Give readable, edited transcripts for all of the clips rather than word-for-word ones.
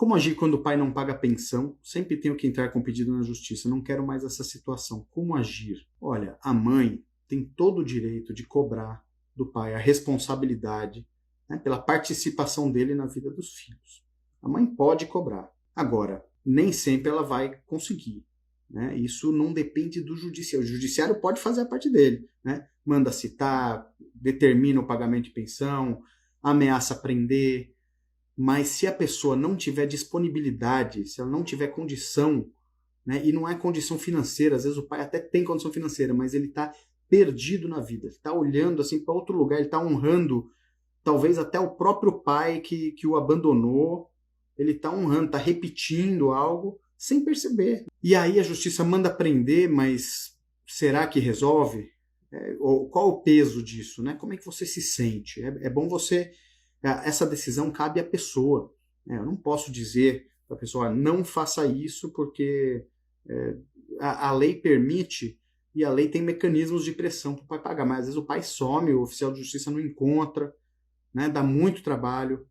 Como agir quando o pai não paga a pensão? Sempre tenho que entrar com pedido na justiça. Não quero mais essa situação. Como agir? Olha, a mãe tem todo o direito de cobrar do pai a responsabilidade, né, pela participação dele na vida dos filhos. A mãe pode cobrar. Agora, nem sempre ela vai conseguir. Né? Isso não depende do judiciário. O judiciário pode fazer a parte dele. Né? Manda citar, determina o pagamento de pensão, ameaça prender. Mas se a pessoa não tiver disponibilidade, se ela não tiver condição, né, e não é condição financeira, às vezes o pai até tem condição financeira, mas ele está perdido na vida, ele está olhando assim para outro lugar, ele está honrando talvez até o próprio pai que o abandonou, ele está honrando, está repetindo algo sem perceber. E aí a justiça manda prender, mas será que resolve? Qual o peso disso? Né? Como é que você se sente? É bom você... Essa decisão cabe à pessoa. Eu não posso dizer para a pessoa, não faça isso porque a lei permite e a lei tem mecanismos de pressão para o pai pagar. Mas às vezes o pai some, o oficial de justiça não encontra, né, dá muito trabalho.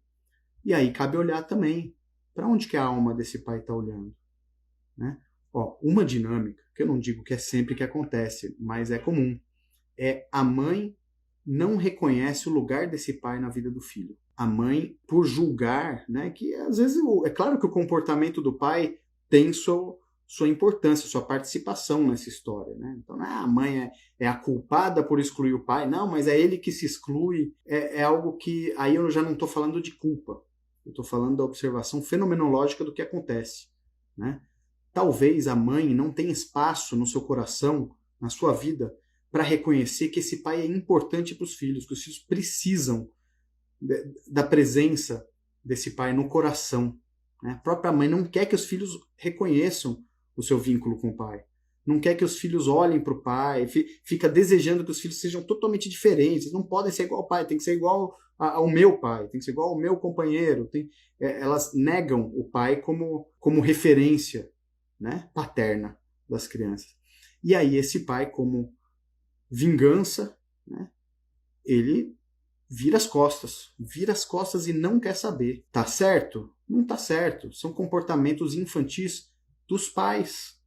E aí cabe olhar também para onde que a alma desse pai está olhando. Né? Uma dinâmica, que eu não digo que é sempre que acontece, mas é comum, é a mãe não reconhece o lugar desse pai na vida do filho. A mãe, por julgar, né, que às vezes é claro que o comportamento do pai tem sua importância, sua participação nessa história. Né? Então, a mãe é a culpada por excluir o pai, não, mas é ele que se exclui. É algo que, aí eu já não estou falando de culpa, eu estou falando da observação fenomenológica do que acontece. Né? Talvez a mãe não tenha espaço no seu coração, na sua vida, para reconhecer que esse pai é importante para os filhos, que os filhos precisam da presença desse pai no coração. Né? A própria mãe não quer que os filhos reconheçam o seu vínculo com o pai. Não quer que os filhos olhem para o pai, fica desejando que os filhos sejam totalmente diferentes. Não podem ser igual ao pai, tem que ser igual ao meu pai, tem que ser igual ao meu companheiro. Elas negam o pai como referência, né, paterna das crianças. E aí esse pai, como vingança, né, ele vira as costas e não quer saber. Tá certo? Não tá certo. São comportamentos infantis dos pais.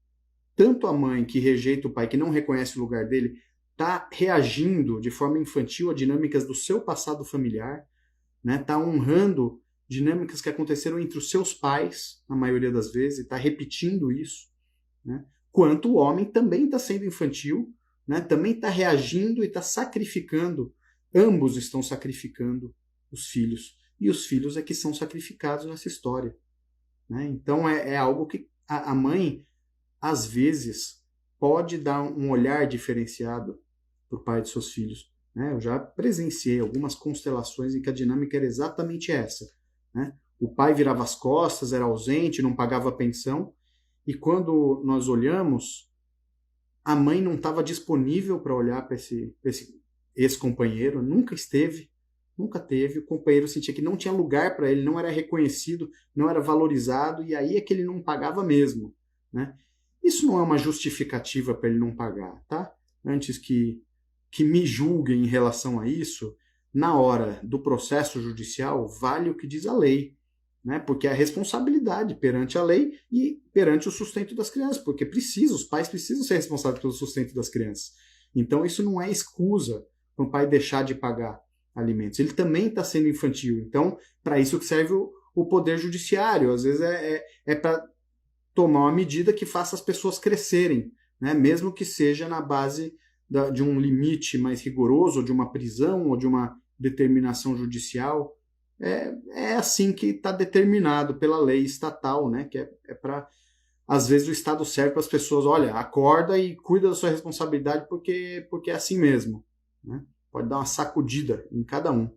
Tanto a mãe que rejeita o pai, que não reconhece o lugar dele, tá reagindo de forma infantil a dinâmicas do seu passado familiar, né? Tá honrando dinâmicas que aconteceram entre os seus pais, na maioria das vezes, e tá repetindo isso. Né? Quanto o homem também está sendo infantil, né? Também está reagindo e está sacrificando. Ambos estão sacrificando os filhos. E os filhos é que são sacrificados nessa história. Né? Então é algo que a mãe, às vezes, pode dar um olhar diferenciado para o pai de seus filhos. Né? Eu já presenciei algumas constelações em que a dinâmica era exatamente essa. Né? O pai virava as costas, era ausente, não pagava pensão. E quando nós olhamos, a mãe não estava disponível para olhar para esse ex-companheiro, nunca teve, o companheiro sentia que não tinha lugar para ele, não era reconhecido, não era valorizado, e aí é que ele não pagava mesmo. Né? Isso não é uma justificativa para ele não pagar, tá? Antes que me julguem em relação a isso, na hora do processo judicial, vale o que diz a lei. Né? Porque é a responsabilidade perante a lei e perante o sustento das crianças, porque os pais precisam ser responsáveis pelo sustento das crianças. Então isso não é excusa para o pai deixar de pagar alimentos. Ele também está sendo infantil. Então, para isso que serve o poder judiciário. Às vezes é para tomar uma medida que faça as pessoas crescerem, né? Mesmo que seja na base de um limite mais rigoroso, ou de uma prisão, ou de uma determinação judicial. É assim que está determinado pela lei estatal, né? Que é para, às vezes, o Estado serve para as pessoas, olha, acorda e cuida da sua responsabilidade porque é assim mesmo. Né? Pode dar uma sacudida em cada um.